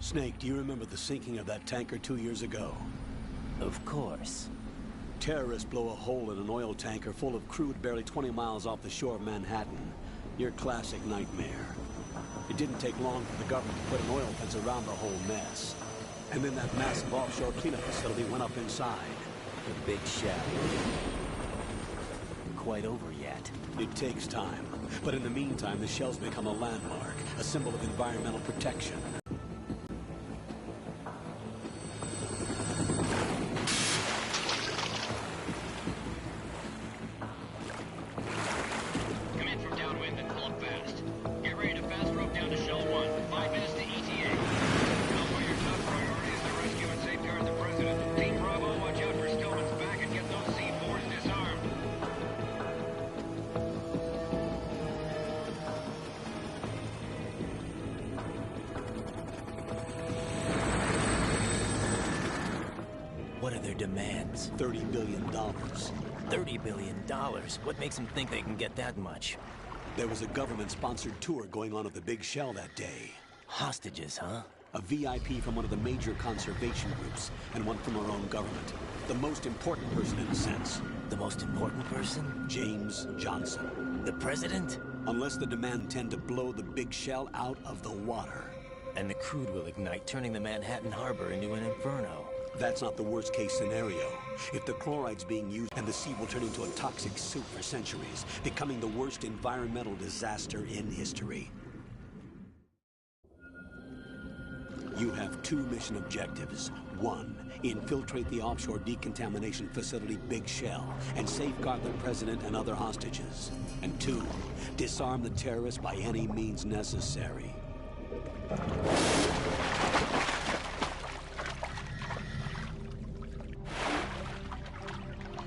Snake, do you remember the sinking of that tanker 2 years ago? Of course. Terrorists blow a hole in an oil tanker full of crude barely 20 miles off the shore of Manhattan. Your classic nightmare. It didn't take long for the government to put an oil fence around the whole mess. And then that massive offshore cleanup facility went up inside. The big shell. Quite over yet. It takes time. But in the meantime, the shell's become a landmark, a symbol of environmental protection. What are their demands? $30 billion. $30 billion? What makes them think they can get that much? There was a government-sponsored tour going on at the Big Shell that day. Hostages, huh? A VIP from one of the major conservation groups, and one from our own government. The most important person in a sense. The most important person? James Johnson. The president? Unless the demand tend to blow the Big Shell out of the water. And the crude will ignite, turning the Manhattan Harbor into an inferno. That's not the worst-case scenario. If the chloride's being used, and the sea will turn into a toxic soup for centuries, becoming the worst environmental disaster in history. You have 2 mission objectives. 1, infiltrate the offshore decontamination facility Big Shell and safeguard the president and other hostages. And 2, disarm the terrorists by any means necessary.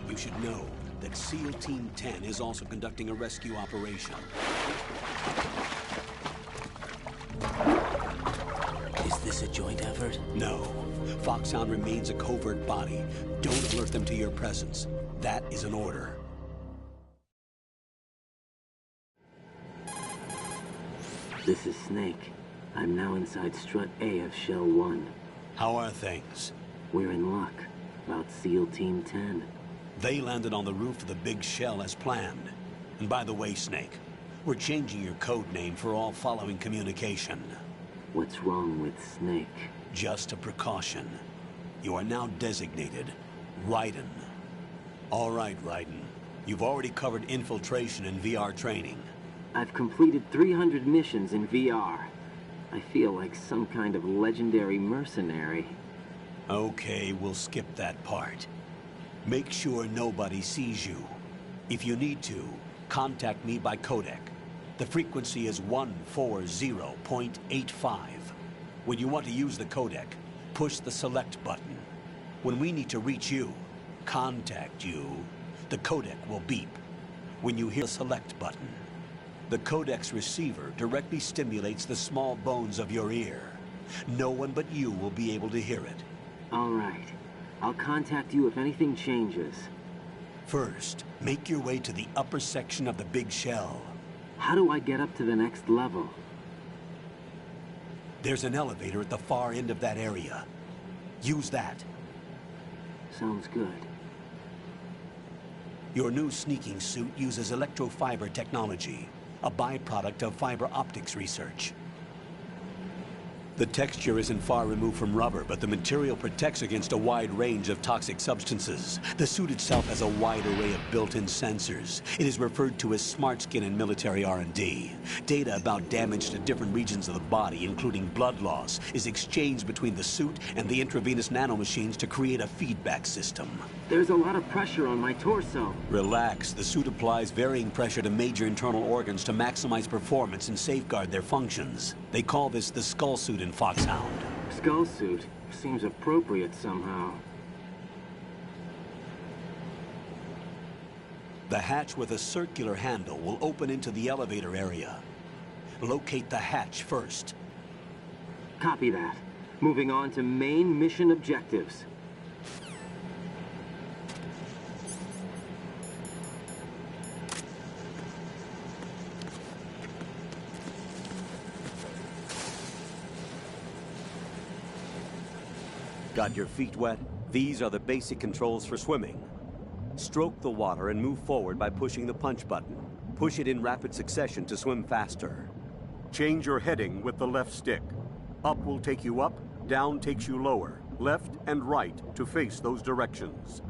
You should know that SEAL Team 10 is also conducting a rescue operation. Is this a joint effort? No. Foxhound remains a covert body. Don't alert them to your presence. That is an order. This is Snake. I'm now inside Strut A of Shell 1. How are things? We're in luck. About SEAL Team 10. They landed on the roof of the Big Shell as planned. And by the way, Snake, we're changing your code name for all following communication. What's wrong with Snake? Just a precaution. You are now designated Raiden. All right, Raiden. You've already covered infiltration and VR training. I've completed 300 missions in VR. I feel like some kind of legendary mercenary. Okay, we'll skip that part. Make sure nobody sees you. If you need to, contact me by codec. The frequency is 140.85. When you want to use the codec, push the select button. When we need to reach you, contact you, the codec will beep. When you hear the select button, the codec's receiver directly stimulates the small bones of your ear. No one but you will be able to hear it. All right. I'll contact you if anything changes. First, make your way to the upper section of the Big Shell. How do I get up to the next level? There's an elevator at the far end of that area. Use that. Sounds good. Your new sneaking suit uses electrofiber technology, a byproduct of fiber optics research. The texture isn't far removed from rubber, but the material protects against a wide range of toxic substances. The suit itself has a wide array of built-in sensors. It is referred to as smart skin in military R&D. Data about damage to different regions of the body, including blood loss, is exchanged between the suit and the intravenous nanomachines to create a feedback system. There's a lot of pressure on my torso. Relax. The suit applies varying pressure to major internal organs to maximize performance and safeguard their functions. They call this the skull suit in Foxhound. Skull suit seems appropriate somehow. The hatch with a circular handle will open into the elevator area. Locate the hatch first. Copy that. Moving on to main mission objectives. Got your feet wet? These are the basic controls for swimming. Stroke the water and move forward by pushing the punch button. Push it in rapid succession to swim faster. Change your heading with the left stick. Up will take you up, down takes you lower, left and right to face those directions.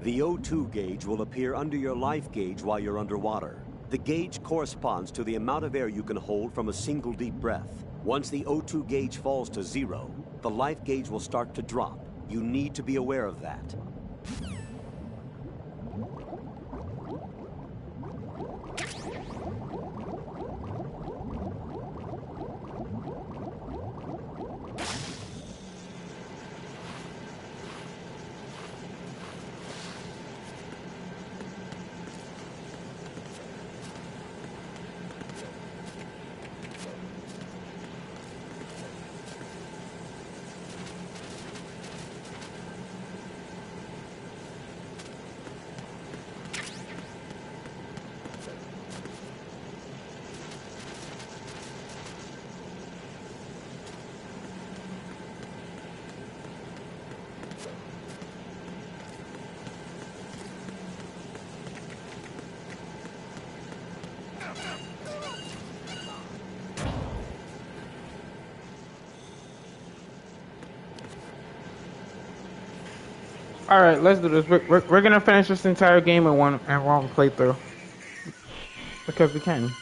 The O2 gauge will appear under your life gauge while you're underwater. The gauge corresponds to the amount of air you can hold from a single deep breath. Once the O2 gauge falls to 0, the life gauge will start to drop. You need to be aware of that. All right, let's do this. We're gonna finish this entire game in one playthrough because we can.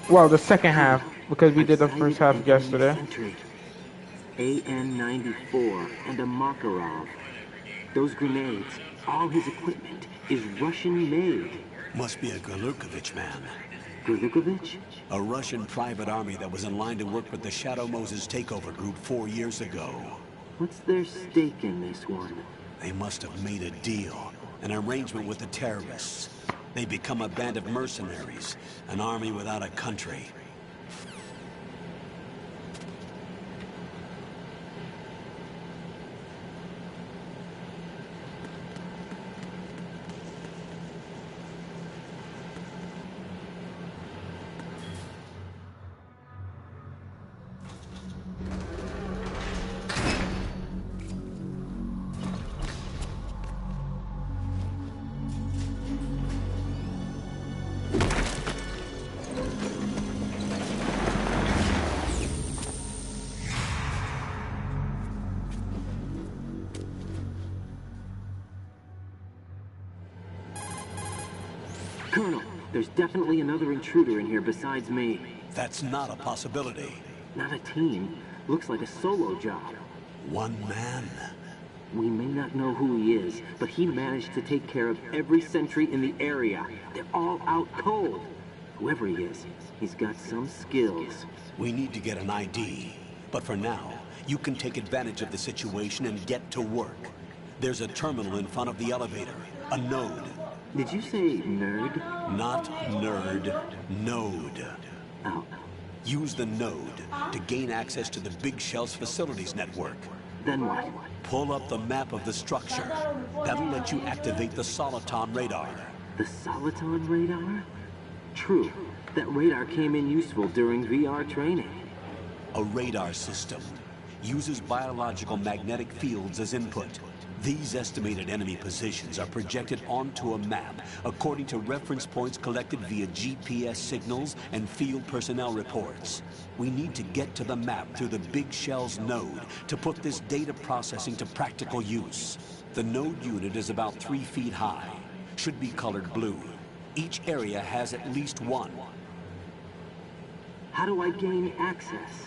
Well, the second half because we did the first half yesterday. AN-94 and a Makarov. Those grenades, all his equipment is Russian-made. Must be a Gurlukovich man. Gurlukovich? A Russian private army that was in line to work with the Shadow Moses takeover group 4 years ago. What's their stake in this one? They must have made a deal, an arrangement with the terrorists. They become a band of mercenaries, an army without a country. Colonel, there's definitely another intruder in here besides me. That's not a possibility. Not a team. Looks like a solo job. One man. We may not know who he is, but he managed to take care of every sentry in the area. They're all out cold. Whoever he is, he's got some skills. We need to get an ID. But for now, you can take advantage of the situation and get to work. There's a terminal in front of the elevator. A node. Did you say nerd? Not nerd. Node. Oh. Use the node to gain access to the Big Shell's facilities network. Then what? Pull up the map of the structure. That'll let you activate the Soliton radar. The Soliton radar? True. That radar came in useful during VR training. A radar system uses biological magnetic fields as input. These estimated enemy positions are projected onto a map according to reference points collected via GPS signals and field personnel reports. We need to get to the map through the Big Shell's node to put this data processing to practical use. The node unit is about 3 feet high. Should be colored blue. Each area has at least one. How do I gain access?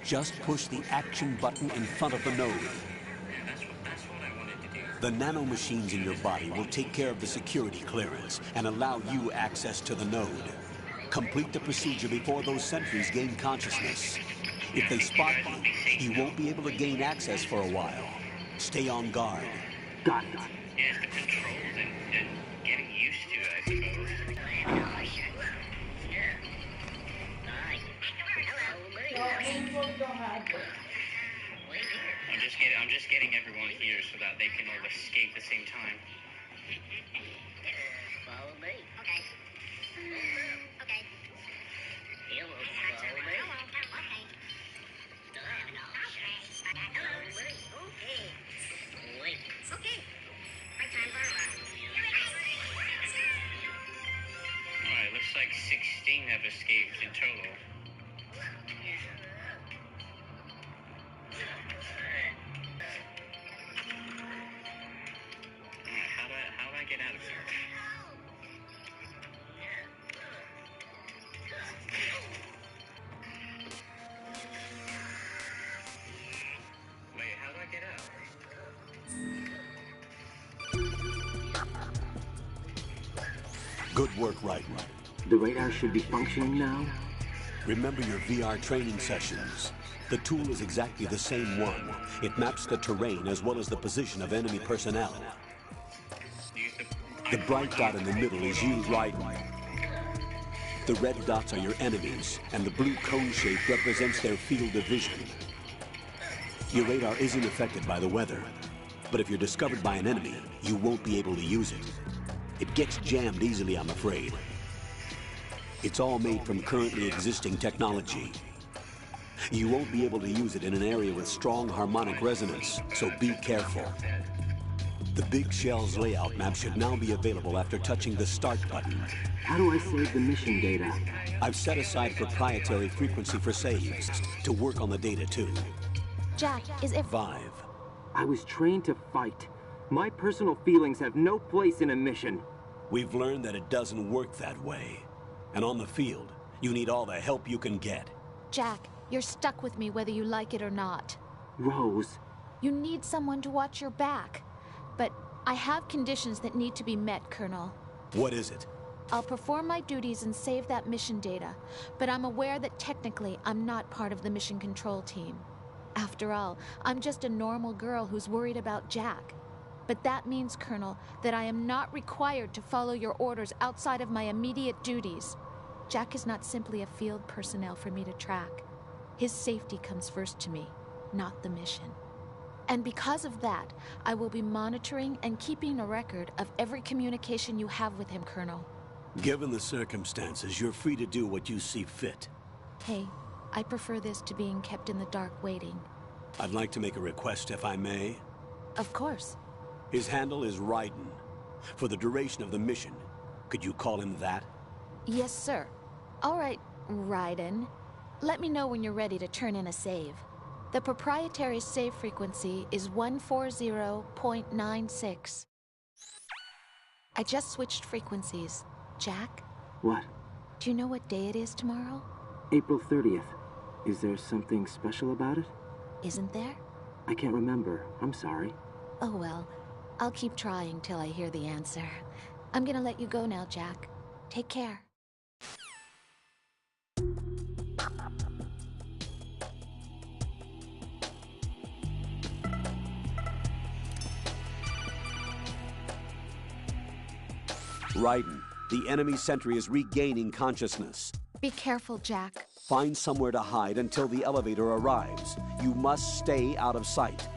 Just push the action button in front of the node. The nanomachines in your body will take care of the security clearance and allow you access to the node. Complete the procedure before those sentries gain consciousness. If they spot you, you won't be able to gain access for a while. Stay on guard. Got it. Yeah, the controls and getting used to it, I suppose. I'm just getting everyone here so that they can all escape at the same time. Follow me. Okay. Okay. total. How do I get out of here? Wait, how do I get out? Good work, Raiden. The radar should be functioning now. Remember your VR training sessions. The tool is exactly the same one. It maps the terrain as well as the position of enemy personnel. The bright dot in the middle is you, Raiden. The red dots are your enemies, and the blue cone shape represents their field of vision. Your radar isn't affected by the weather, but if you're discovered by an enemy, you won't be able to use it. It gets jammed easily, I'm afraid. It's all made from currently existing technology. You won't be able to use it in an area with strong harmonic resonance, so be careful. The Big Shell's layout map should now be available after touching the Start button. How do I save the mission data? I've set aside proprietary frequency for saves to work on the data too. Jack, is it... Vive. I was trained to fight. My personal feelings have no place in a mission. We've learned that it doesn't work that way. And on the field, you need all the help you can get. Jack, you're stuck with me whether you like it or not. Rose. You need someone to watch your back. But I have conditions that need to be met, Colonel. What is it? I'll perform my duties and save that mission data, but I'm aware that technically I'm not part of the mission control team. After all, I'm just a normal girl who's worried about Jack. But that means, Colonel, that I am not required to follow your orders outside of my immediate duties. Jack is not simply a field personnel for me to track. His safety comes first to me, not the mission. And because of that, I will be monitoring and keeping a record of every communication you have with him, Colonel. Given the circumstances, you're free to do what you see fit. Hey, I prefer this to being kept in the dark waiting. I'd like to make a request, if I may. Of course. His handle is Raiden. For the duration of the mission, could you call him that? Yes, sir. All right, Raiden. Let me know when you're ready to turn in a save. The proprietary save frequency is 140.96. I just switched frequencies. Jack, What? do you know what day it is tomorrow? April 30th. Is there something special about it? Isn't there? I can't remember. I'm sorry. Oh well, I'll keep trying till I hear the answer. I'm gonna let you go now, Jack. Take care. Raiden, the enemy sentry is regaining consciousness. Be careful, Jack. Find somewhere to hide until the elevator arrives. You must stay out of sight.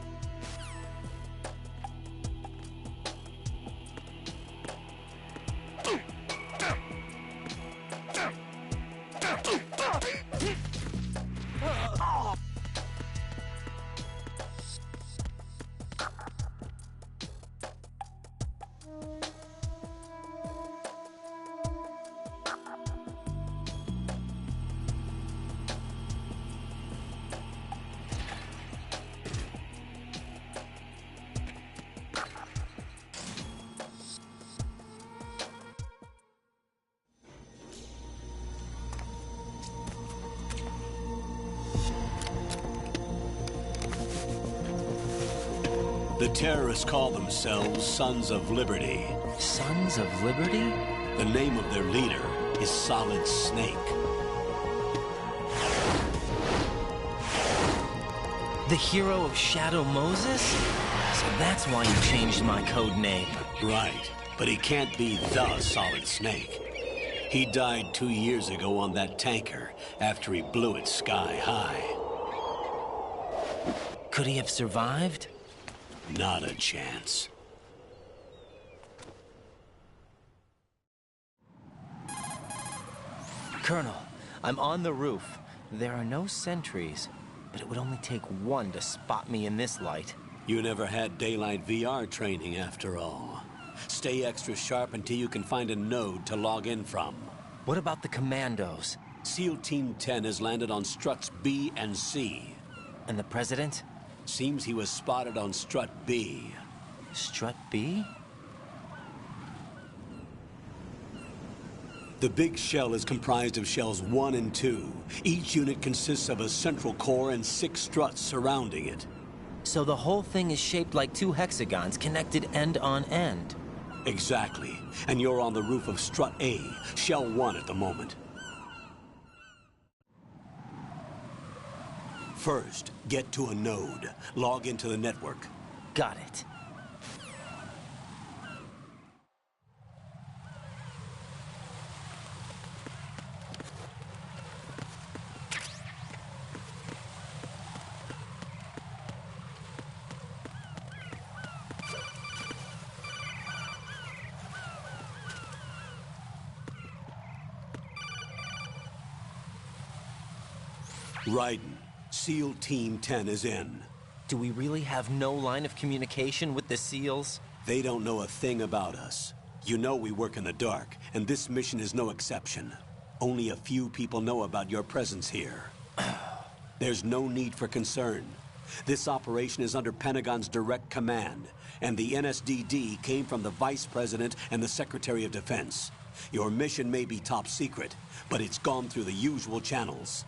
The terrorists call themselves Sons of Liberty. Sons of Liberty? The name of their leader is Solid Snake. The hero of Shadow Moses? So that's why you changed my code name. Right, but he can't be the Solid Snake. He died 2 years ago on that tanker after he blew it sky high. Could he have survived? Not a chance. Colonel, I'm on the roof. There are no sentries, but it would only take one to spot me in this light. You never had daylight VR training after all. Stay extra sharp until you can find a node to log in from. What about the commandos? SEAL Team 10 has landed on struts B and C. And the president? Seems he was spotted on strut B. Strut B? The big shell is comprised of shells 1 and 2. Each unit consists of a central core and 6 struts surrounding it. So the whole thing is shaped like 2 hexagons connected end on end. Exactly. And you're on the roof of strut A, shell 1 at the moment. First, get to a node. Log into the network. Got it. Raiden, SEAL Team 10 is in. Do we really have no line of communication with the SEALs? They don't know a thing about us. You know we work in the dark, and this mission is no exception. Only a few people know about your presence here. There's no need for concern. This operation is under Pentagon's direct command, and the NSDD came from the Vice President and the Secretary of Defense. Your mission may be top secret, but it's gone through the usual channels.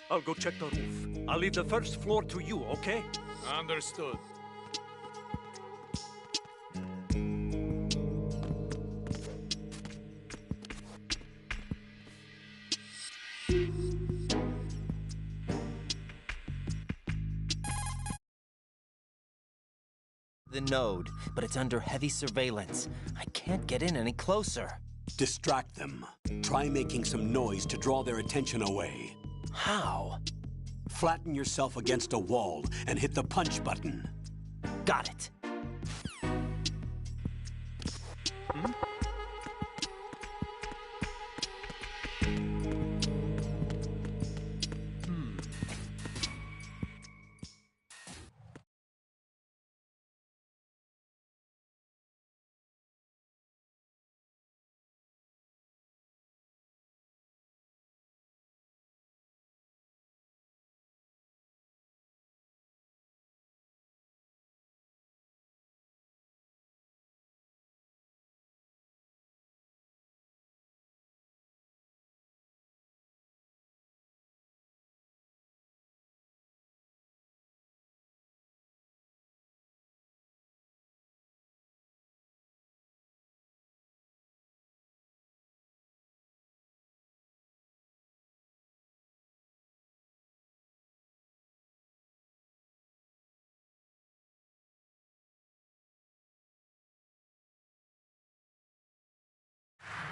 I'll go check the roof. I'll leave the first floor to you, okay? Understood. The node, but it's under heavy surveillance. I can't get in any closer. Distract them. Try making some noise to draw their attention away. How? Flatten yourself against a wall and hit the punch button. Got it.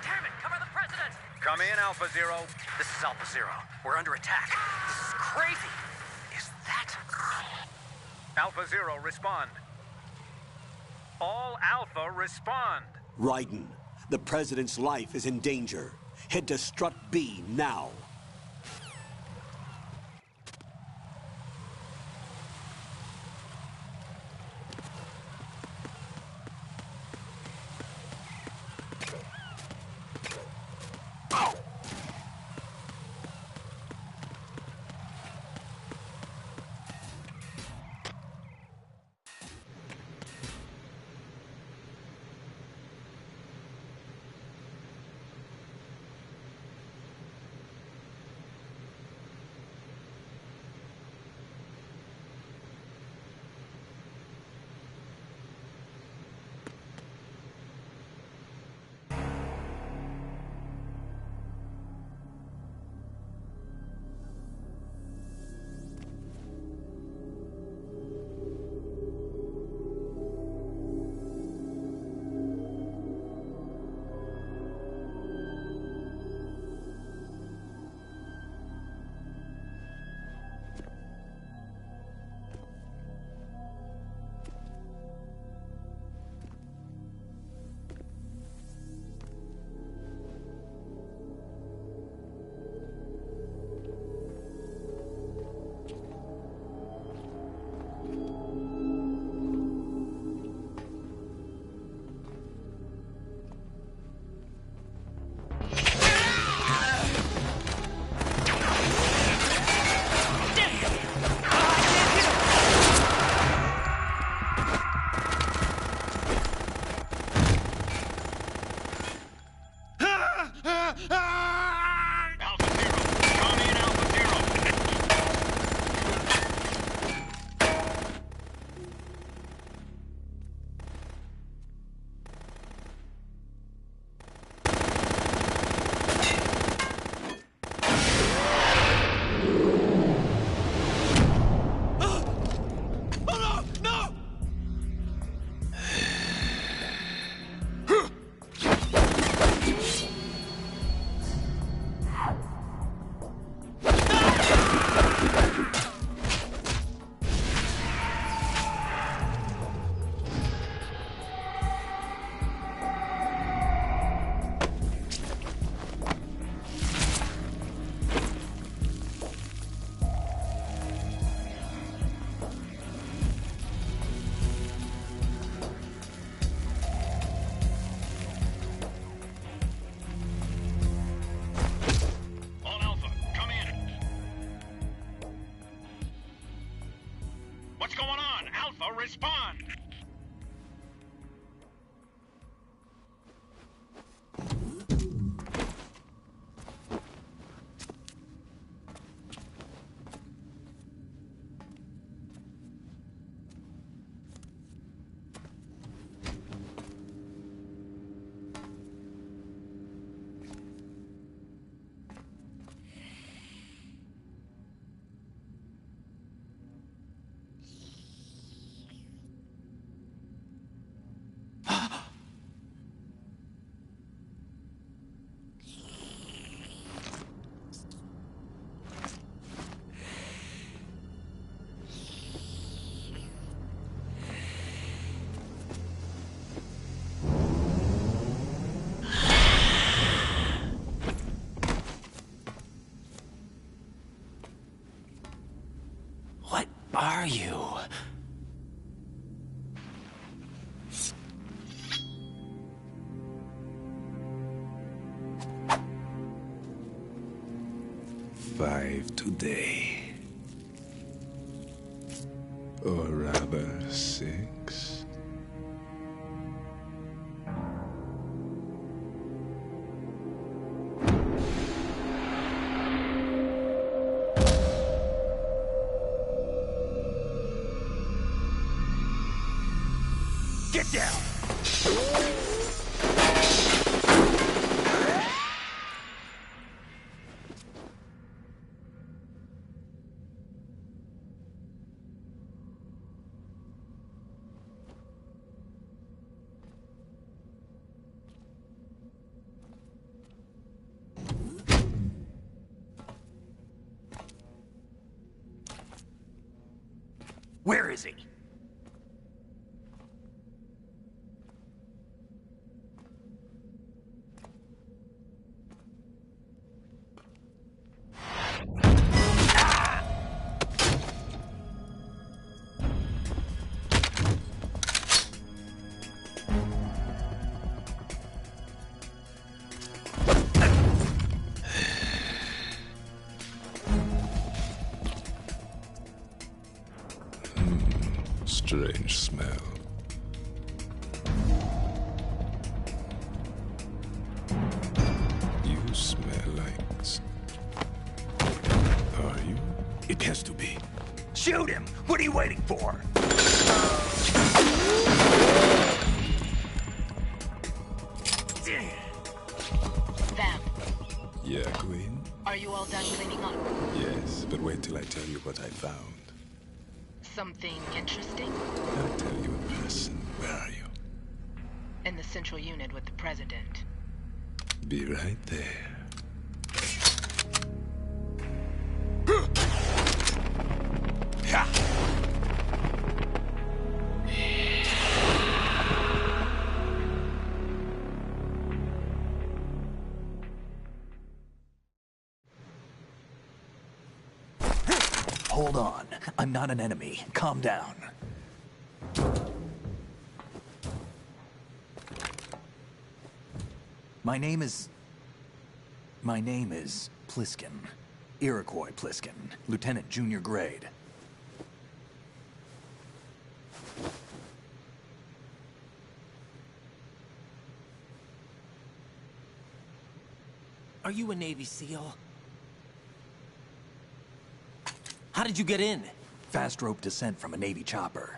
Damn it! Cover the president! Come in, Alpha Zero. This is Alpha Zero. We're under attack. This is crazy. Is that... Alpha Zero, respond. All Alpha, respond. Raiden, the President's life is in danger. Head to Strut B now. respond! What are you? Five today. Or rather, 6. Get down! Where is he? Strange smell. You smell like... Are you? It has to be. Shoot him! What are you waiting for? Vam, Yeah, Queen? are you all done cleaning up? Yes, but wait till I tell you what I found. Something interesting? I'll tell you in person. Where are you? In the central unit with the president. Be right there. Hold on. I'm not an enemy. Calm down. My name is Pliskin. Iroquois Pliskin. Lieutenant Junior Grade. Are you a Navy SEAL? How did you get in? Fast rope descent from a Navy chopper.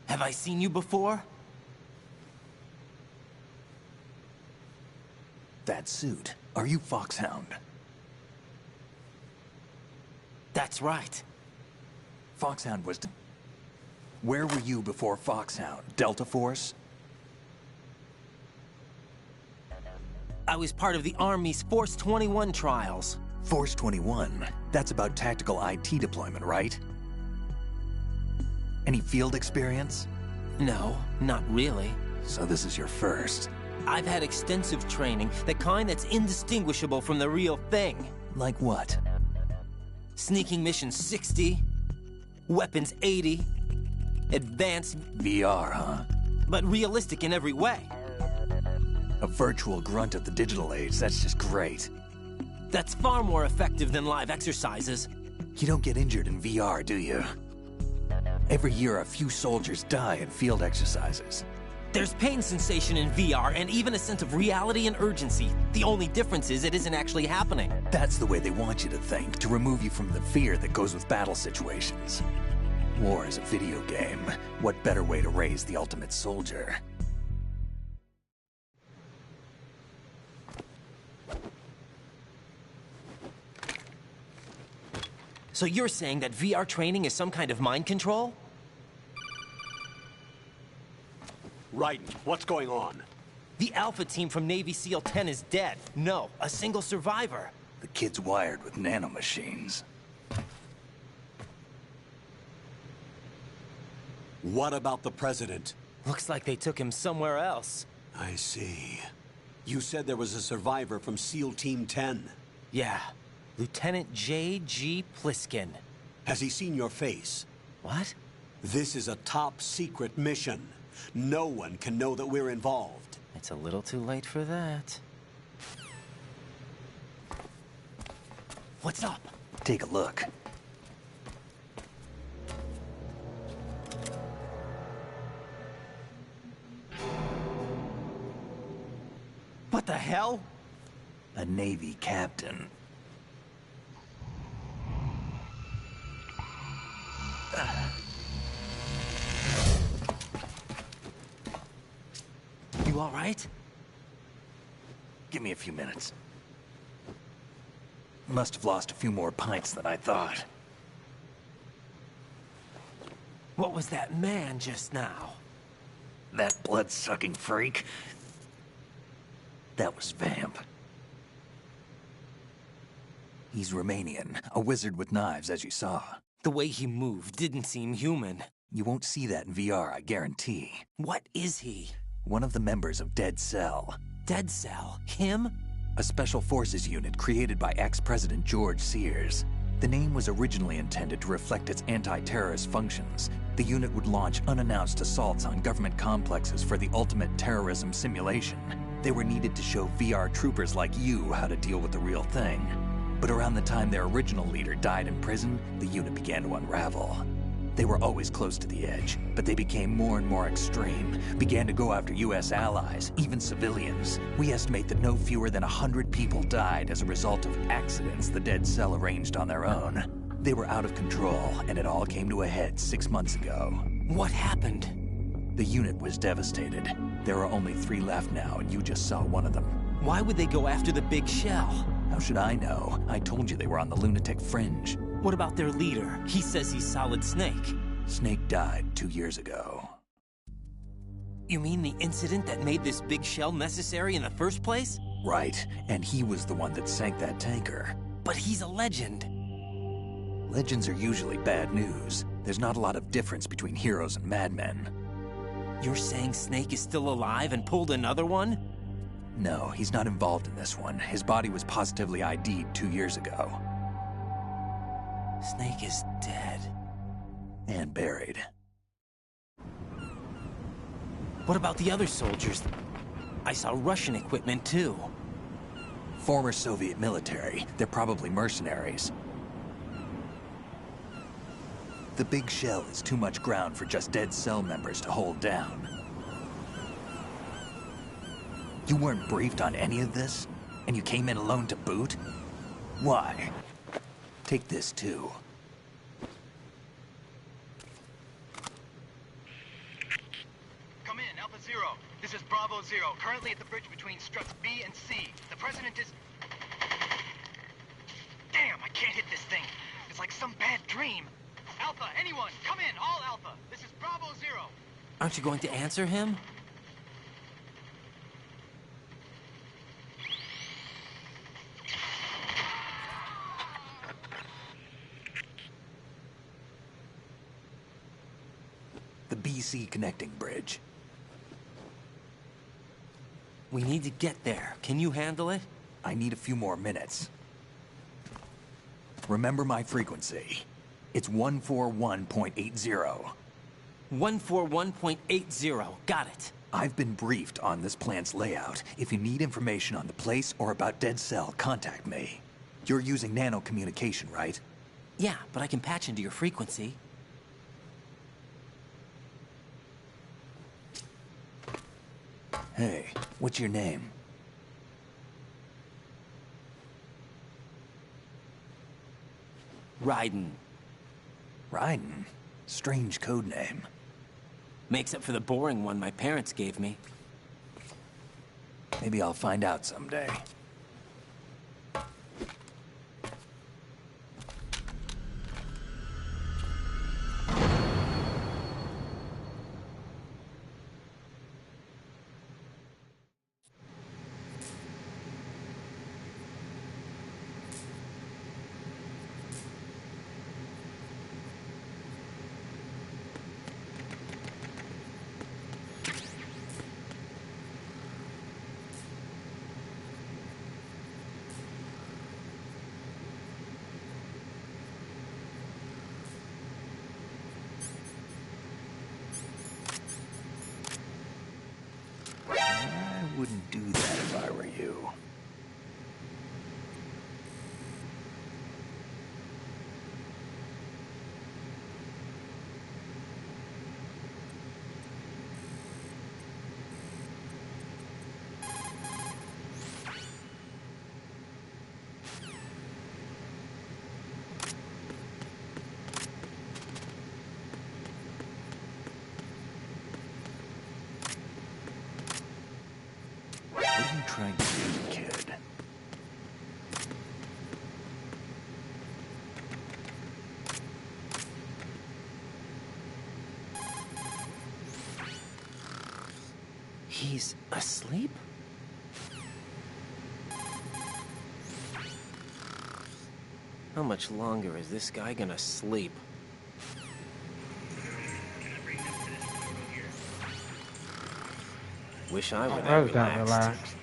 Have I seen you before? That suit. Are you Foxhound? That's right. Foxhound was... Where were you before Foxhound? Delta Force? I was part of the Army's Force 21 trials. Force 21? That's about tactical IT deployment, right? Any field experience? No, not really. So this is your first. I've had extensive training, the kind that's indistinguishable from the real thing. Like what? Sneaking mission 60, weapons 80, advanced... VR, huh? But realistic in every way. A virtual grunt of the digital age, that's just great. That's far more effective than live exercises. You don't get injured in VR, do you? Every year, a few soldiers die in field exercises. There's pain sensation in VR and even a sense of reality and urgency. The only difference is it isn't actually happening. That's the way they want you to think, to remove you from the fear that goes with battle situations. War is a video game. What better way to raise the ultimate soldier? So you're saying that VR training is some kind of mind control? Raiden, what's going on? The Alpha team from Navy SEAL 10 is dead. No, a single survivor. The kid's wired with nanomachines. What about the President? Looks like they took him somewhere else. I see. You said there was a survivor from SEAL Team 10. Yeah. Lieutenant J.G. Pliskin. Has he seen your face? What? This is a top-secret mission. No one can know that we're involved. It's a little too late for that. What's up? Take a look. What the hell? A Navy captain. You all right? Give me a few minutes. Must have lost a few more pints than I thought. What was that man just now? That blood-sucking freak? That was Vamp. He's Romanian, a wizard with knives, as you saw. The way he moved didn't seem human. You won't see that in VR, I guarantee. What is he? One of the members of Dead Cell. Dead Cell? Him? A special forces unit created by ex-President George Sears. The name was originally intended to reflect its anti-terrorist functions. The unit would launch unannounced assaults on government complexes for the ultimate terrorism simulation. They were needed to show VR troopers like you how to deal with the real thing. But around the time their original leader died in prison, the unit began to unravel. They were always close to the edge, but they became more and more extreme, began to go after U.S. allies, even civilians. We estimate that no fewer than 100 people died as a result of accidents the Dead Cell arranged on their own. They were out of control, and it all came to a head 6 months ago. What happened? The unit was devastated. There are only 3 left now, and you just saw one of them. Why would they go after the big shell? How should I know? I told you they were on the lunatic fringe. What about their leader? He says he's Solid Snake. Snake died 2 years ago. You mean the incident that made this big shell necessary in the first place? Right, and he was the one that sank that tanker. But he's a legend. Legends are usually bad news. There's not a lot of difference between heroes and madmen. You're saying Snake is still alive and pulled another one? No, he's not involved in this one. His body was positively ID'd 2 years ago. Snake is dead. And buried. What about the other soldiers? I saw Russian equipment too. Former Soviet military. They're probably mercenaries. The big shell is too much ground for just Dead Cell members to hold down. You weren't briefed on any of this? And you came in alone to boot? Why? Take this too. Come in, Alpha Zero. This is Bravo Zero, currently at the bridge between struts B and C. The President is... Damn, I can't hit this thing. It's like some bad dream. Alpha, anyone, come in, all Alpha. This is Bravo Zero. Aren't you going to answer him? The BC connecting bridge. We need to get there. Can you handle it? I need a few more minutes. Remember my frequency. It's 141.80. 141.80. Got it. I've been briefed on this plant's layout. If you need information on the place or about Dead Cell, contact me. You're using nano-communication, right? Yeah, but I can patch into your frequency. Hey, what's your name? Raiden. Raiden? Strange code name. Makes up for the boring one my parents gave me. Maybe I'll find out someday. I wouldn't do that if I were you. What are you trying to do, kid? He's asleep? How much longer is this guy gonna sleep? Wish I were that relaxed.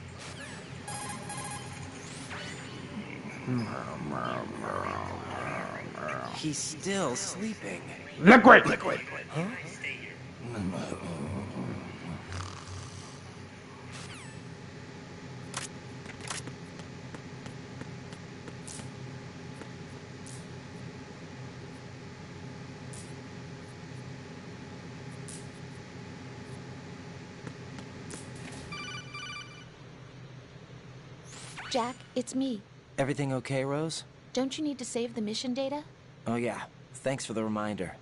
He's still sleeping. Liquid! Huh? Jack, it's me. Everything okay, Rose? Don't you need to save the mission data? Oh yeah, thanks for the reminder.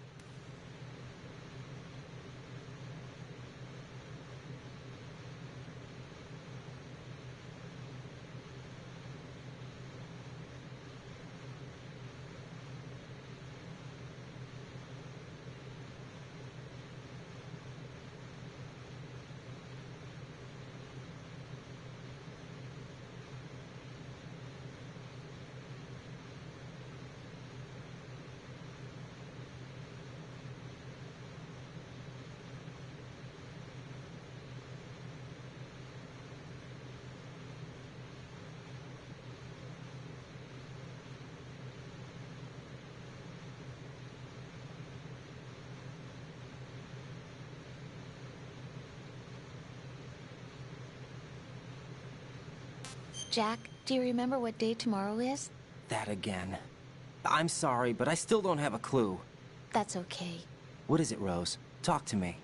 Jack, do you remember what day tomorrow is? That again. I'm sorry, but I still don't have a clue. That's okay. What is it, Rose? Talk to me.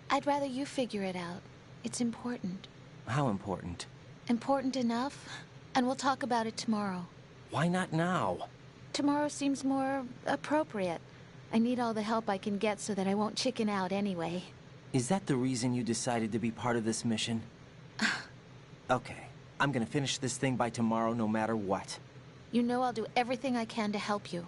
I'd rather you figure it out. It's important. How important? Important enough? And we'll talk about it tomorrow. Why not now? Tomorrow seems more appropriate. I need all the help I can get so that I won't chicken out anyway. Is that the reason you decided to be part of this mission? Okay. I'm gonna finish this thing by tomorrow no matter what. You know I'll do everything I can to help you.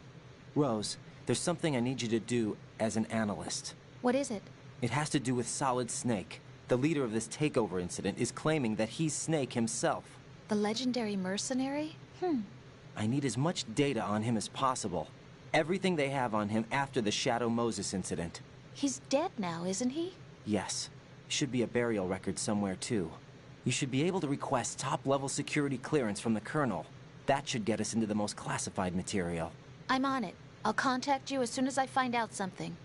Rose, there's something I need you to do as an analyst. What is it? It has to do with Solid Snake. The leader of this takeover incident is claiming that he's Snake himself. The legendary mercenary? I need as much data on him as possible. Everything they have on him after the Shadow Moses incident. He's dead now, isn't he? Yes. Should be a burial record somewhere, too. You should be able to request top-level security clearance from the Colonel. That should get us into the most classified material. I'm on it. I'll contact you as soon as I find out something.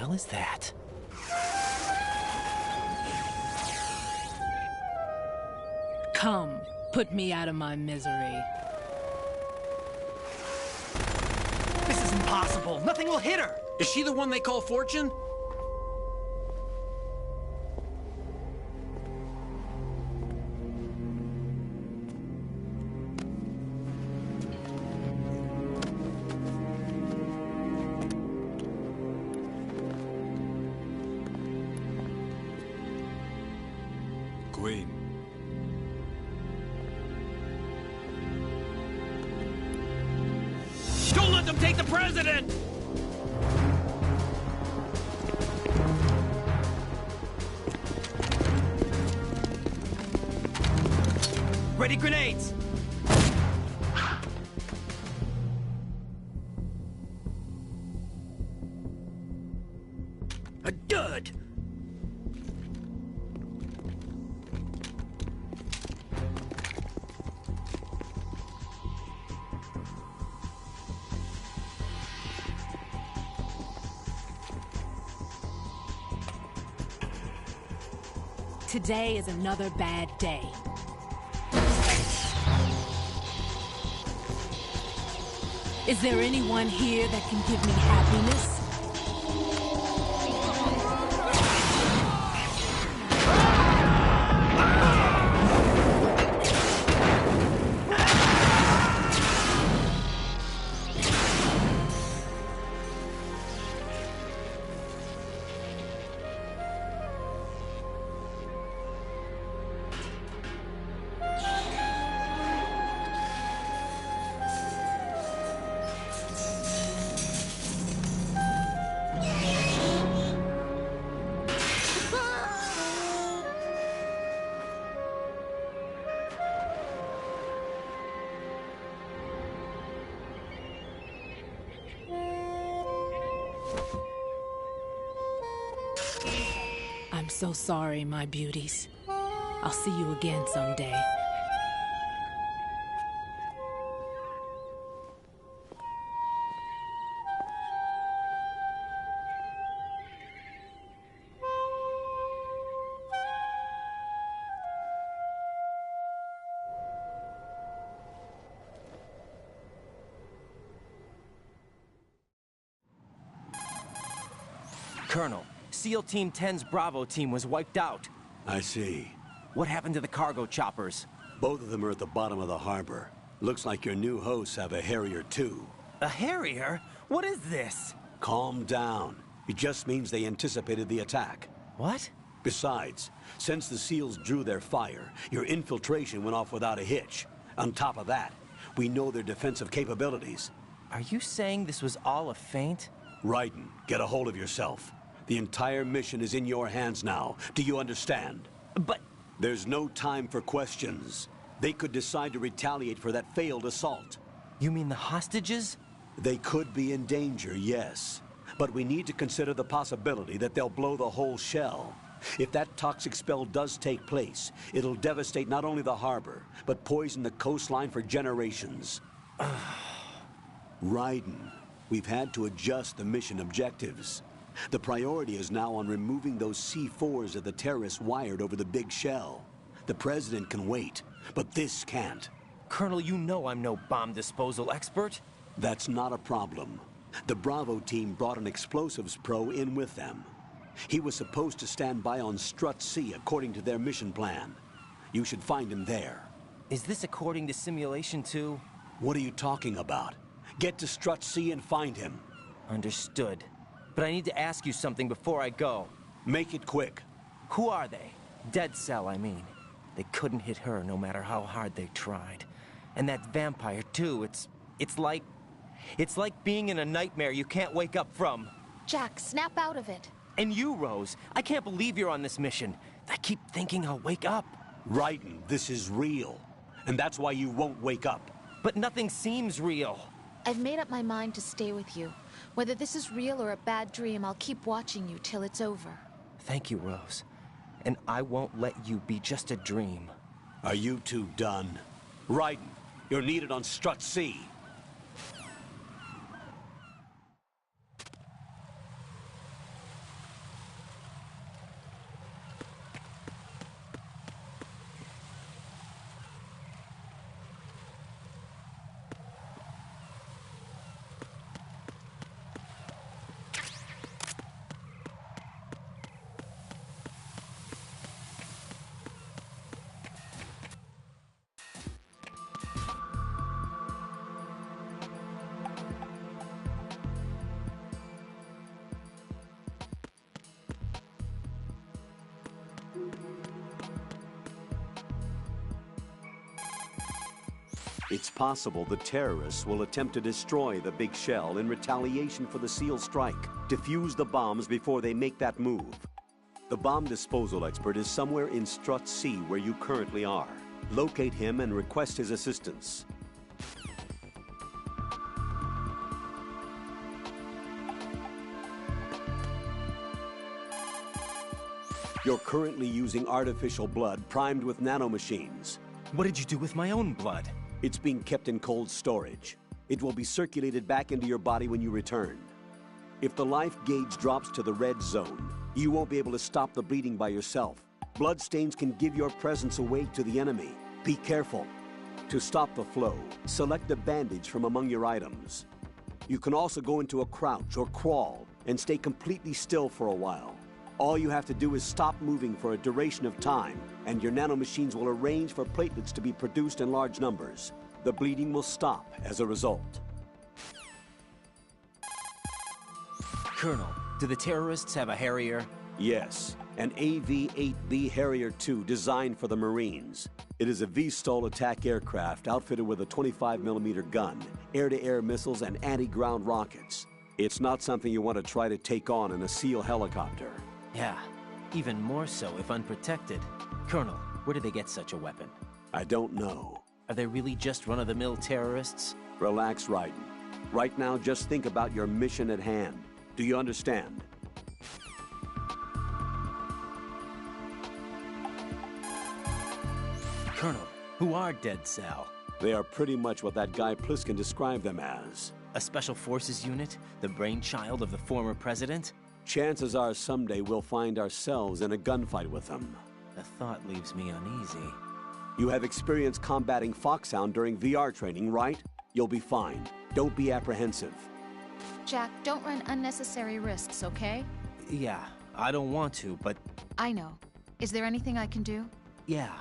hell is that? Come, put me out of my misery. This is impossible. Nothing will hit her. Is she the one they call Fortune? Queen. Don't let them take the president! Ready grenades! A dud! Today is another bad day. Is there anyone here that can give me happiness? I'm so sorry, my beauties. I'll see you again someday. Colonel, SEAL Team 10's Bravo team was wiped out. I see. What happened to the cargo choppers? Both of them are at the bottom of the harbor. Looks like your new hosts have a Harrier too. A Harrier? What is this? Calm down. It just means they anticipated the attack. What? Besides, since the SEALs drew their fire, your infiltration went off without a hitch. On top of that, we know their defensive capabilities. Are you saying this was all a feint? Raiden, get a hold of yourself. The entire mission is in your hands now. Do you understand? But... There's no time for questions. They could decide to retaliate for that failed assault. You mean the hostages? They could be in danger, yes. But we need to consider the possibility that they'll blow the whole shell. If that toxic spell does take place, it'll devastate not only the harbor, but poison the coastline for generations. Raiden, we've had to adjust the mission objectives. The priority is now on removing those C4s that the terrorists wired over the big shell. The President can wait, but this can't. Colonel, you know I'm no bomb disposal expert. That's not a problem. The Bravo team brought an explosives pro in with them. He was supposed to stand by on Strut C according to their mission plan. You should find him there. Is this according to Simulation 2? What are you talking about? Get to Strut C and find him. Understood. But I need to ask you something before I go. Make it quick. Who are they? Dead Cell, I mean. They couldn't hit her no matter how hard they tried. And that vampire, too, it's like being in a nightmare you can't wake up from. Jack, snap out of it. And you, Rose, I can't believe you're on this mission. I keep thinking I'll wake up. Raiden, this is real. And that's why you won't wake up. But nothing seems real. I've made up my mind to stay with you. Whether this is real or a bad dream, I'll keep watching you till it's over. Thank you, Rose. And I won't let you be just a dream. Are you two done? Raiden, you're needed on Strut C. It's possible the terrorists will attempt to destroy the big shell in retaliation for the SEAL strike. Defuse the bombs before they make that move. The bomb disposal expert is somewhere in Strut C where you currently are. Locate him and request his assistance. You're currently using artificial blood primed with nanomachines. What did you do with my own blood? It's being kept in cold storage. It will be circulated back into your body when you return. If the life gauge drops to the red zone, you won't be able to stop the bleeding by yourself. Bloodstains can give your presence away to the enemy. Be careful. To stop the flow, select a bandage from among your items. You can also go into a crouch or crawl and stay completely still for a while. All you have to do is stop moving for a duration of time, and your nanomachines will arrange for platelets to be produced in large numbers. The bleeding will stop as a result. Colonel, do the terrorists have a Harrier? Yes, an AV-8B Harrier II designed for the Marines. It is a VSTOL attack aircraft outfitted with a 25mm gun, air-to-air missiles, and anti-ground rockets. It's not something you want to try to take on in a SEAL helicopter. Yeah, even more so if unprotected. Colonel, where do they get such a weapon? I don't know. Are they really just run-of-the-mill terrorists? Relax, Raiden. Right now, just think about your mission at hand. Do you understand? Colonel, who are Dead Cell? They are pretty much what that guy Pliskin described them as. A special forces unit? The brainchild of the former president? Chances are someday we'll find ourselves in a gunfight with them. The thought leaves me uneasy. You have experience combating Foxhound during VR training, right? You'll be fine. Don't be apprehensive. Jack, don't run unnecessary risks, okay? Yeah, I don't want to, but... I know. Is there anything I can do? Yeah.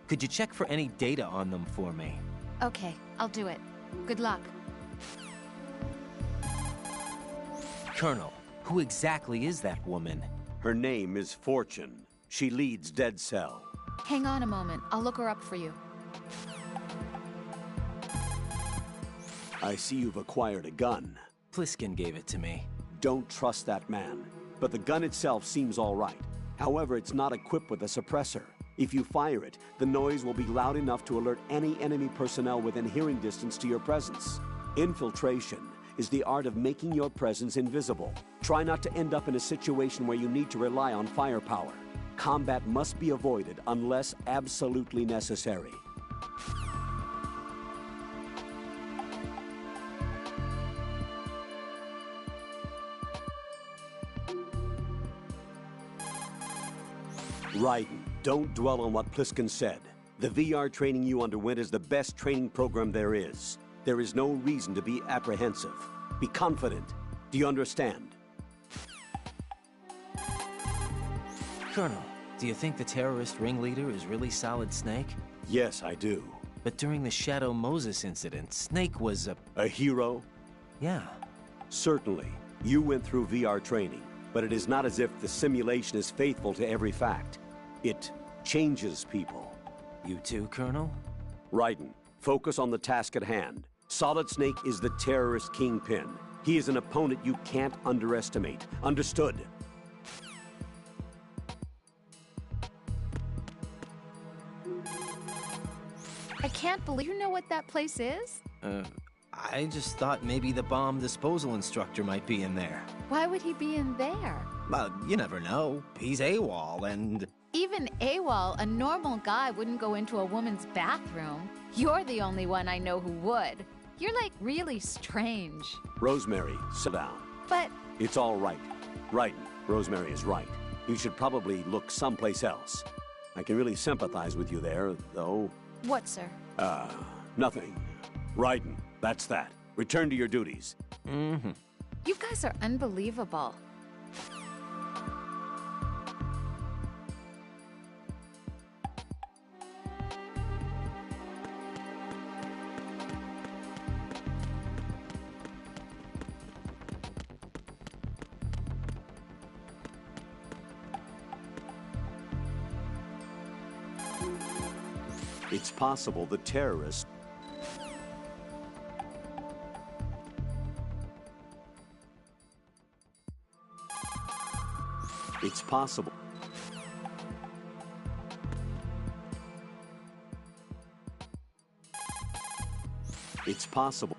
Could you check for any data on them for me? Okay, I'll do it. Good luck. Colonel, who exactly is that woman? Her name is Fortune. She leads Dead Cell. Hang on a moment. I'll look her up for you. I see you've acquired a gun. Pliskin gave it to me. Don't trust that man. But the gun itself seems all right. However, it's not equipped with a suppressor. If you fire it, the noise will be loud enough to alert any enemy personnel within hearing distance to your presence. Infiltration is the art of making your presence invisible. Try not to end up in a situation where you need to rely on firepower. Combat must be avoided unless absolutely necessary. Raiden, don't dwell on what Pliskin said. The VR training you underwent is the best training program there is. There is no reason to be apprehensive. Be confident. Do you understand? Colonel, do you think the terrorist ringleader is really Solid Snake? Yes, I do. But during the Shadow Moses incident, Snake was a hero? Yeah. Certainly. You went through VR training, but it is not as if the simulation is faithful to every fact. It changes people. You too, Colonel? Raiden, focus on the task at hand. Solid Snake is the terrorist kingpin. He is an opponent you can't underestimate. Understood? I can't believe you know what that place is? I just thought maybe the bomb disposal instructor might be in there. Why would he be in there? Well, you never know. He's AWOL and... Even AWOL, a normal guy wouldn't go into a woman's bathroom. You're the only one I know who would. You're like really strange. Rosemary, sit down. But... It's all right. Raiden, Rosemary is right. You should probably look someplace else. I can really sympathize with you there, though. What, sir? Nothing. Raiden, that's that. Return to your duties. Mm-hmm. You guys are unbelievable. It's possible the terrorists... It's possible. It's possible.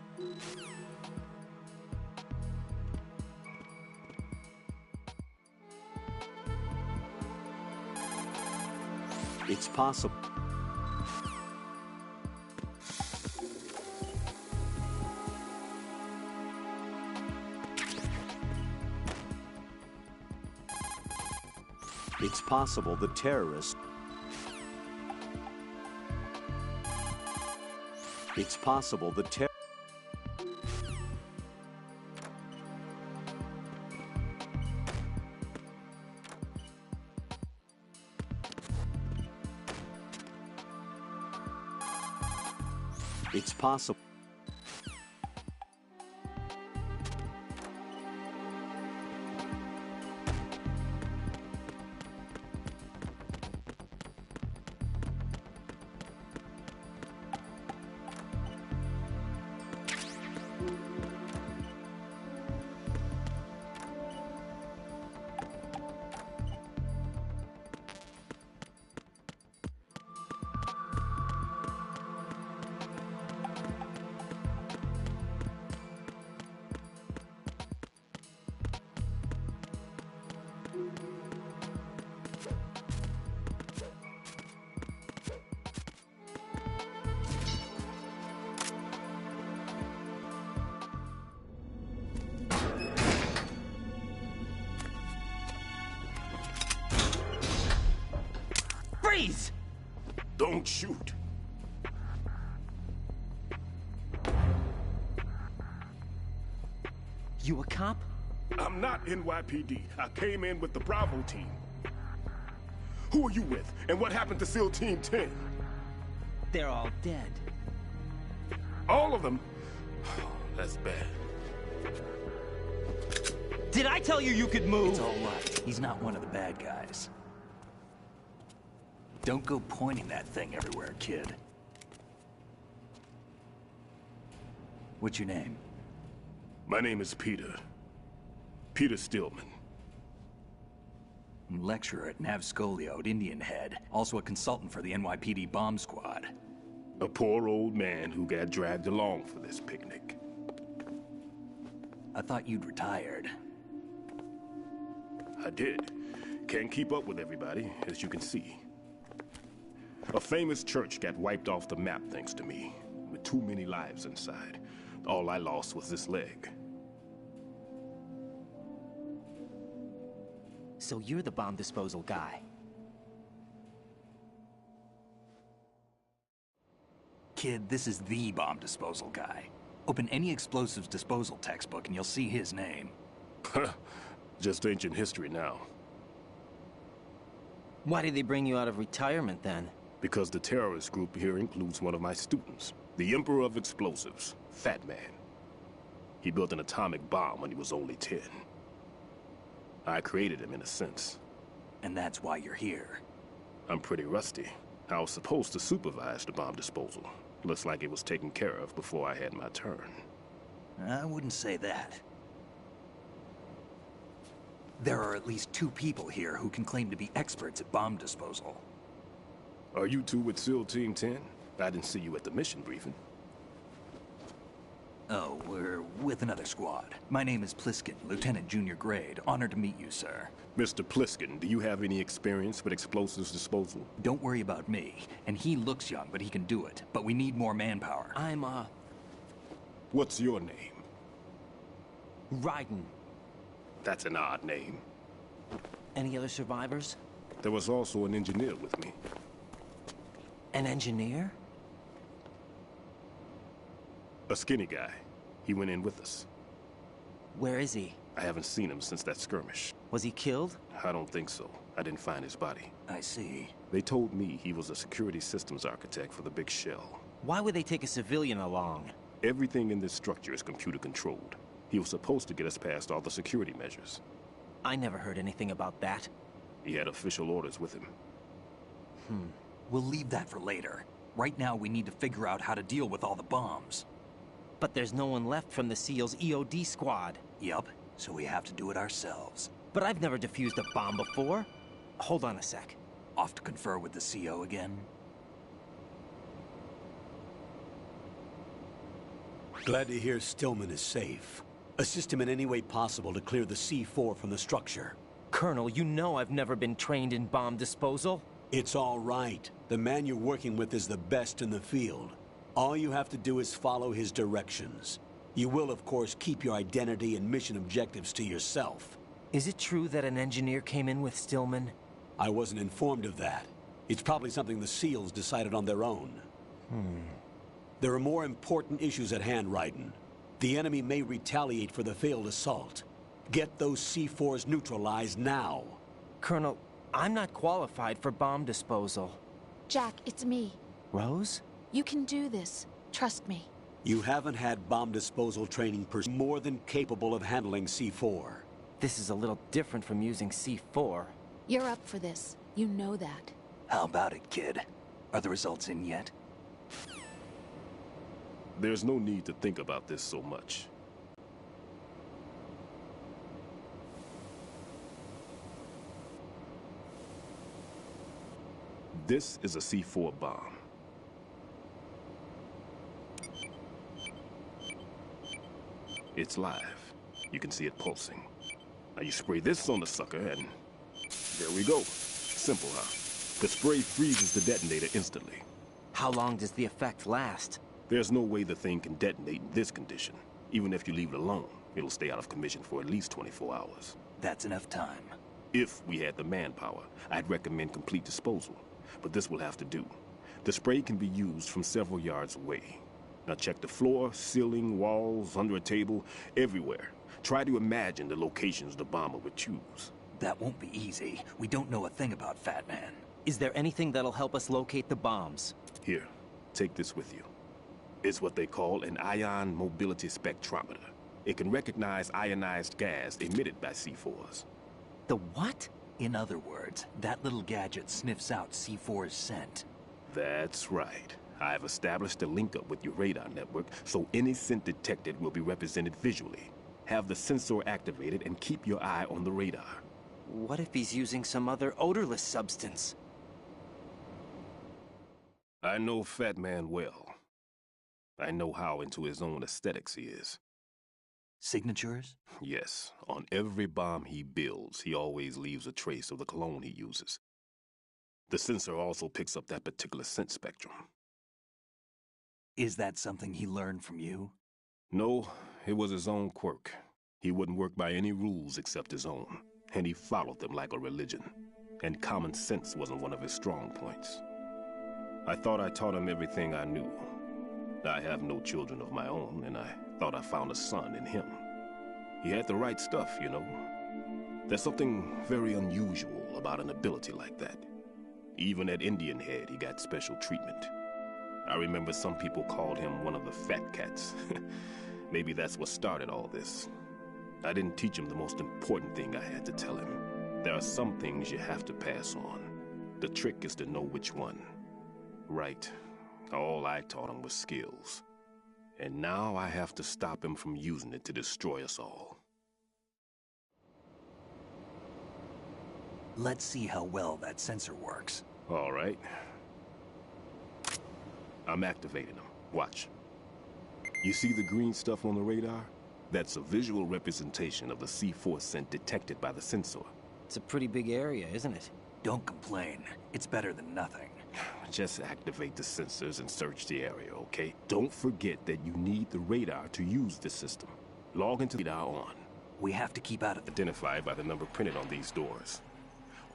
It's possible. It's possible the terrorists... It's possible the It's possible. Freeze! Don't shoot. You a cop? I'm not NYPD. I came in with the Bravo team. Who are you with? And what happened to SEAL Team 10? They're all dead. All of them? That's bad. Did I tell you you could move? It's all right. He's not one of the bad guys. Don't go pointing that thing everywhere, kid. What's your name? My name is Peter. Peter Stillman. Lecturer at Navscolio at Indian Head. Also a consultant for the NYPD bomb squad. A poor old man who got dragged along for this picnic. I thought you'd retired. I did. Can't keep up with everybody, as you can see. A famous church got wiped off the map thanks to me, with too many lives inside. All I lost was this leg. So you're the bomb disposal guy. Kid, this is the bomb disposal guy. Open any explosives disposal textbook and you'll see his name. Just ancient history now. Why did they bring you out of retirement then? Because the terrorist group here includes one of my students, the Emperor of Explosives, Fat Man. He built an atomic bomb when he was only 10. I created him in a sense. And that's why you're here. I'm pretty rusty. I was supposed to supervise the bomb disposal. Looks like it was taken care of before I had my turn. I wouldn't say that. There are at least 2 people here who can claim to be experts at bomb disposal. Are you two with SEAL Team 10? I didn't see you at the mission briefing. Oh, we're with another squad. My name is Pliskin, Lieutenant Junior Grade. Honored to meet you, sir. Mr. Pliskin, do you have any experience with explosives disposal? Don't worry about me. And he looks young, but he can do it. But we need more manpower. I'm, What's your name? Raiden. That's an odd name. Any other survivors? There was also an engineer with me. An engineer? A skinny guy. He went in with us. Where is he? I haven't seen him since that skirmish. Was he killed? I don't think so. I didn't find his body. I see. They told me he was a security systems architect for the big shell. Why would they take a civilian along? Everything in this structure is computer controlled. He was supposed to get us past all the security measures. I never heard anything about that. He had official orders with him. We'll leave that for later. Right now, we need to figure out how to deal with all the bombs. But there's no one left from the SEAL's EOD squad. Yup, so we have to do it ourselves. But I've never defused a bomb before. Hold on a sec. Off to confer with the CO again? Glad to hear Stillman is safe. Assist him in any way possible to clear the C4 from the structure. Colonel, you know I've never been trained in bomb disposal. It's all right. The man you're working with is the best in the field. All you have to do is follow his directions. You will, of course, keep your identity and mission objectives to yourself. Is it true that an engineer came in with Stillman? I wasn't informed of that. It's probably something the SEALs decided on their own. There are more important issues at hand, Raiden. The enemy may retaliate for the failed assault. Get those C4s neutralized now. Colonel, I'm not qualified for bomb disposal. Jack, it's me. Rose? You can do this. Trust me. You haven't had bomb disposal training more than capable of handling C4. This is a little different from using C4. You're up for this. You know that. How about it, kid? Are the results in yet? There's no need to think about this so much. This is a C4 bomb. It's live. You can see it pulsing. Now you spray this on the sucker and there we go. Simple, huh? The spray freezes the detonator instantly. How long does the effect last? There's no way the thing can detonate in this condition. Even if you leave it alone, it'll stay out of commission for at least 24 hours. That's enough time. If we had the manpower, I'd recommend complete disposal. But this will have to do. The spray can be used from several yards away. Now check the floor, ceiling, walls, under a table, everywhere. Try to imagine the locations the bomber would choose. That won't be easy. We don't know a thing about Fat Man. Is there anything that'll help us locate the bombs? Here, take this with you. It's what they call an ion mobility spectrometer. It can recognize ionized gas emitted by C4s. The what? In other words, that little gadget sniffs out C4's scent. That's right. I've established a link-up with your radar network, so any scent detected will be represented visually. Have the sensor activated and keep your eye on the radar. What if he's using some other odorless substance? I know Fat Man well. I know how into his own aesthetics he is. Signatures? Yes. On every bomb he builds, he always leaves a trace of the cologne he uses. The sensor also picks up that particular scent spectrum. Is that something he learned from you? No, it was his own quirk. He wouldn't work by any rules except his own, and he followed them like a religion. And common sense wasn't one of his strong points. I thought I taught him everything I knew. I have no children of my own, and I thought I found a son in him. He had the right stuff, you know. There's something very unusual about an ability like that. Even at Indian Head, he got special treatment. I remember some people called him one of the fat cats. Maybe that's what started all this. I didn't teach him the most important thing I had to tell him. There are some things you have to pass on. The trick is to know which one. Right. All I taught him was skills. And now I have to stop him from using it to destroy us all. Let's see how well that sensor works. All right. I'm activating them. Watch. You see the green stuff on the radar? That's a visual representation of the C4 scent detected by the sensor. It's a pretty big area, isn't it? Don't complain. It's better than nothing. Just activate the sensors and search the area, okay? Don't forget that you need the radar to use this system. Log into the radar on. We have to keep out of the... Identified by the number printed on these doors.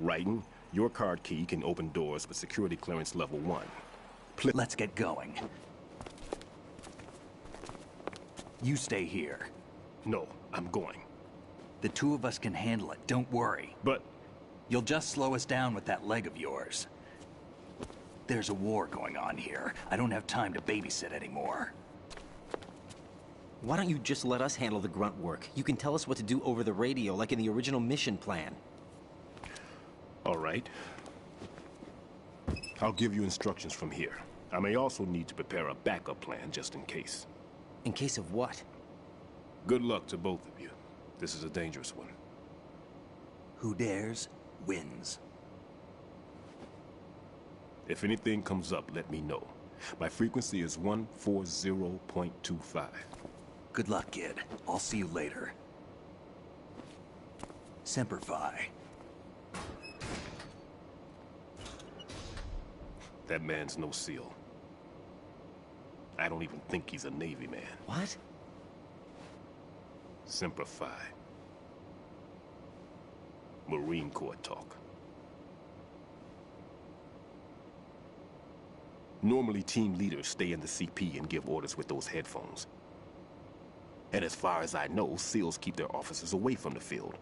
Raiden, your card key can open doors with security clearance level 1. Let's get going. You stay here. No, I'm going. The two of us can handle it, don't worry. But... You'll just slow us down with that leg of yours. There's a war going on here. I don't have time to babysit anymore. Why don't you just let us handle the grunt work? You can tell us what to do over the radio, like in the original mission plan. All right. I'll give you instructions from here. I may also need to prepare a backup plan just in case. In case of what? Good luck to both of you. This is a dangerous one. Who dares, wins. If anything comes up, let me know. My frequency is 140.25. Good luck, kid. I'll see you later. Semper Fi. That man's no SEAL. I don't even think he's a Navy man. What? Semper Fi. Marine Corps talk. Normally, team leaders stay in the CP and give orders with those headphones. And as far as I know, SEALs keep their officers away from the field.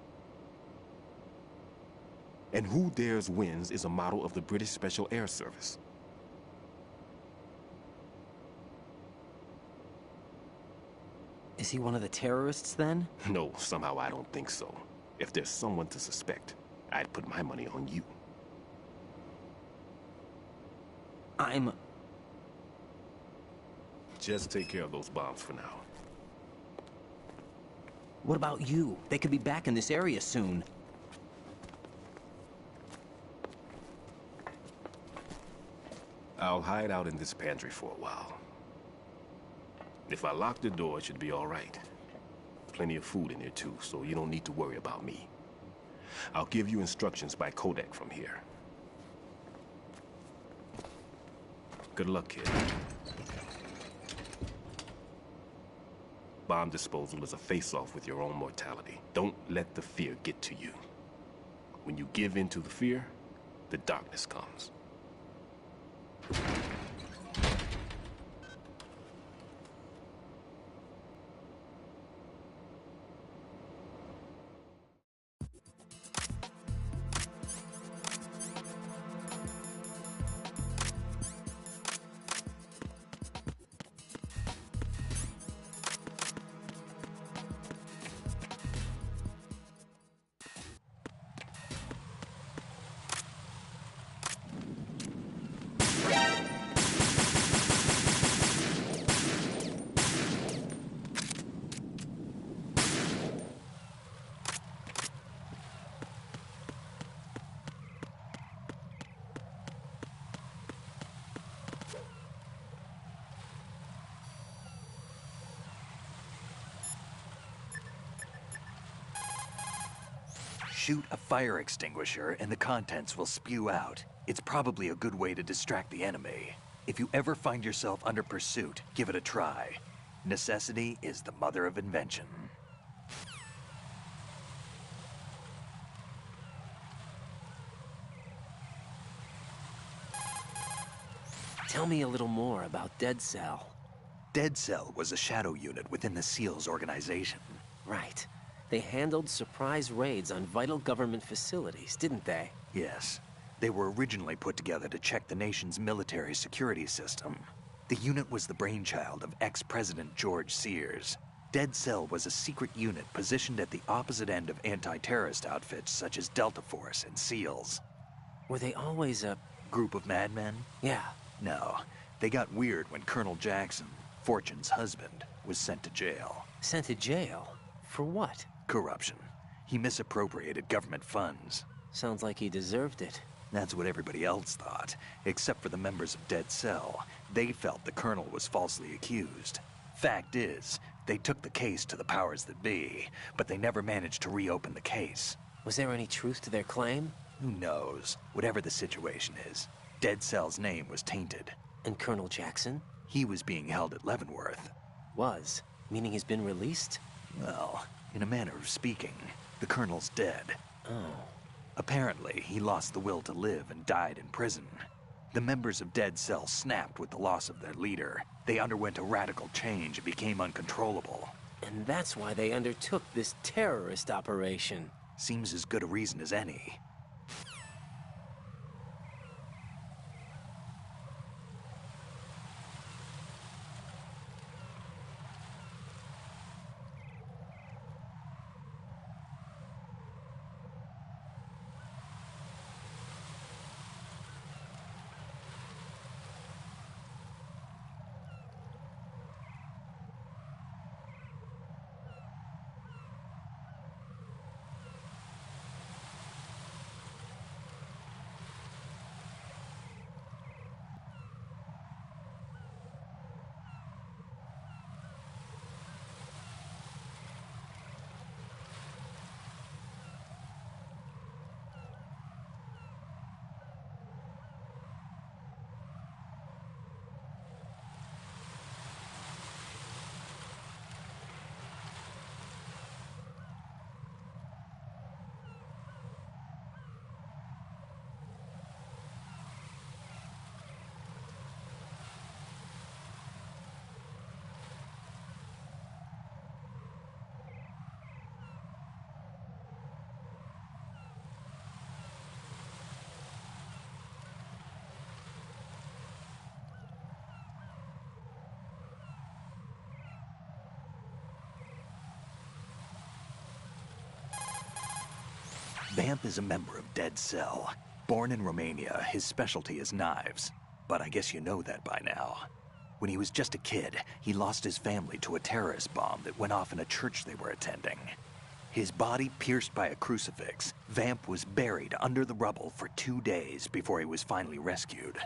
And Who Dares Wins is a model of the British Special Air Service. Is he one of the terrorists, then? No, somehow I don't think so. If there's someone to suspect, I'd put my money on you. Just take care of those bombs for now. What about you? They could be back in this area soon. I'll hide out in this pantry for a while. If I lock the door, it should be all right. Plenty of food in here too, so you don't need to worry about me. I'll give you instructions by Kodak from here. Good luck, kid. Bomb disposal is a face-off with your own mortality. Don't let the fear get to you. When you give in to the fear, the darkness comes. Shoot a fire extinguisher and the contents will spew out. It's probably a good way to distract the enemy. If you ever find yourself under pursuit, give it a try. Necessity is the mother of invention. Tell me a little more about Dead Cell. Dead Cell was a shadow unit within the SEALs organization. Right. They handled surprise raids on vital government facilities, didn't they? Yes. They were originally put together to check the nation's military security system. The unit was the brainchild of ex-President George Sears. Dead Cell was a secret unit positioned at the opposite end of anti-terrorist outfits such as Delta Force and SEALs. Were they always a group of madmen? Yeah. No. They got weird when Colonel Jackson, Fortune's husband, was sent to jail. Sent to jail? For what? Corruption. He misappropriated government funds. Sounds like he deserved it. That's what everybody else thought, except for the members of Dead Cell. They felt the colonel was falsely accused. Fact is, they took the case to the powers that be, but they never managed to reopen the case. Was there any truth to their claim? Who knows? Whatever the situation is, Dead Cell's name was tainted. And Colonel Jackson? He was being held at Leavenworth. Was? Meaning he's been released? Well, in a manner of speaking, the colonel's dead. Oh. Apparently, he lost the will to live and died in prison. The members of Dead Cell snapped with the loss of their leader. They underwent a radical change and became uncontrollable. And that's why they undertook this terrorist operation. Seems as good a reason as any. Vamp is a member of Dead Cell. Born in Romania, his specialty is knives. But I guess you know that by now. When he was just a kid, he lost his family to a terrorist bomb that went off in a church they were attending. His body pierced by a crucifix, Vamp was buried under the rubble for 2 days before he was finally rescued.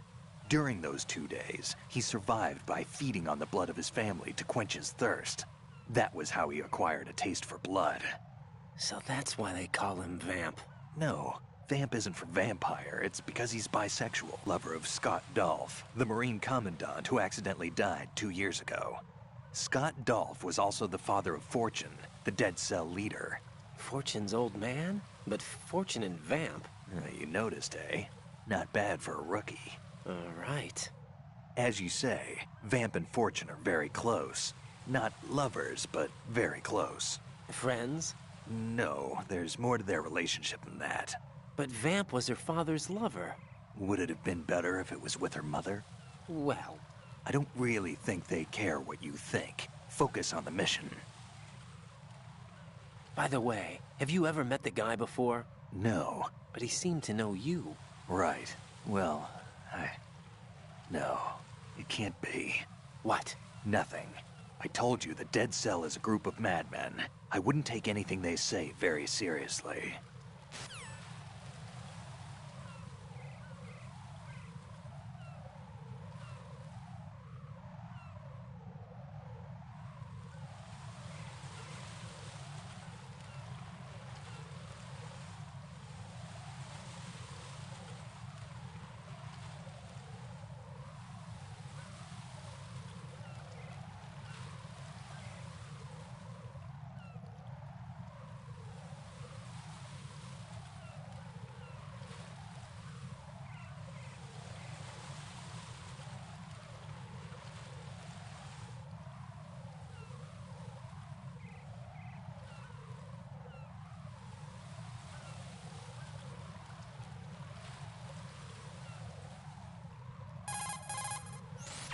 During those 2 days, he survived by feeding on the blood of his family to quench his thirst. That was how he acquired a taste for blood. So that's why they call him Vamp. No, Vamp isn't for vampire. It's because he's bisexual, lover of Scott Dolph, the Marine Commandant who accidentally died 2 years ago. Scott Dolph was also the father of Fortune, the Dead Cell leader. Fortune's old man? But Fortune and Vamp? You noticed, eh? Not bad for a rookie. Right. As you say, Vamp and Fortune are very close. Not lovers, but very close. Friends? No, there's more to their relationship than that. But Vamp was her father's lover. Would it have been better if it was with her mother? Well, I don't really think they care what you think. Focus on the mission. By the way, have you ever met the guy before? No. But he seemed to know you. Right. Well, No, it can't be. What? Nothing. I told you the Dead Cell is a group of madmen. I wouldn't take anything they say very seriously.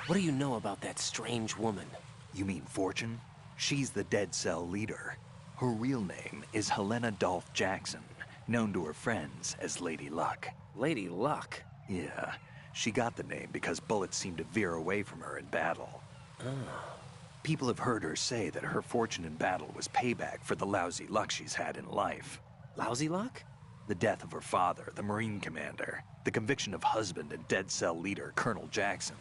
What do you know about that strange woman? You mean Fortune? She's the Dead Cell leader. Her real name is Helena Dolph Jackson, known to her friends as Lady Luck. Lady Luck? Yeah, she got the name because bullets seemed to veer away from her in battle. People have heard her say that her fortune in battle was payback for the lousy luck she's had in life. Lousy luck? The death of her father, the Marine commander, the conviction of husband and Dead Cell leader Colonel Jackson.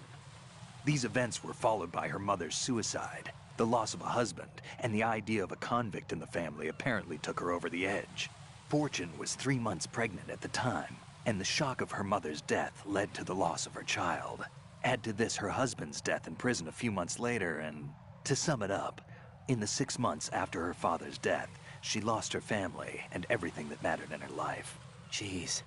These events were followed by her mother's suicide, the loss of a husband, and the idea of a convict in the family apparently took her over the edge. Fortune was 3 months pregnant at the time, and the shock of her mother's death led to the loss of her child. Add to this her husband's death in prison a few months later, and to sum it up, in the 6 months after her father's death, she lost her family and everything that mattered in her life. Jeez,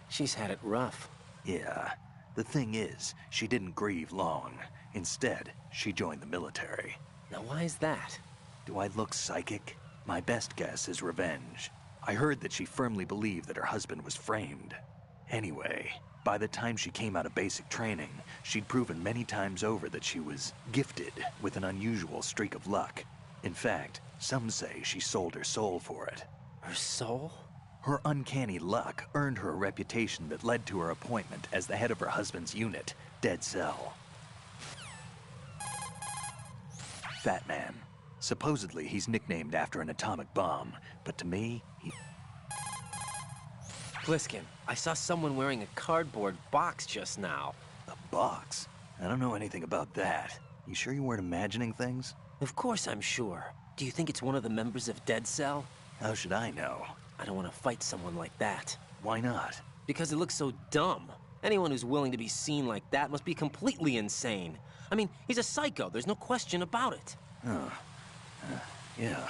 she's had it rough. Yeah. The thing is, she didn't grieve long. Instead, she joined the military. Now why is that? Do I look psychic? My best guess is revenge. I heard that she firmly believed that her husband was framed. Anyway, by the time she came out of basic training, she'd proven many times over that she was gifted with an unusual streak of luck. In fact, some say she sold her soul for it. Her soul? Her uncanny luck earned her a reputation that led to her appointment as the head of her husband's unit, Dead Cell. Fat Man. Supposedly, he's nicknamed after an atomic bomb, but to me, he... Pliskin, I saw someone wearing a cardboard box just now. A box? I don't know anything about that. You sure you weren't imagining things? Of course I'm sure. Do you think it's one of the members of Dead Cell? How should I know? I don't want to fight someone like that. Why not? Because it looks so dumb. Anyone who's willing to be seen like that must be completely insane. I mean, he's a psycho, there's no question about it. Yeah.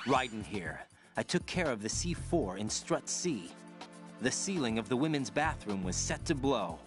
Raiden here. I took care of the C4 in Strut C. The ceiling of the women's bathroom was set to blow.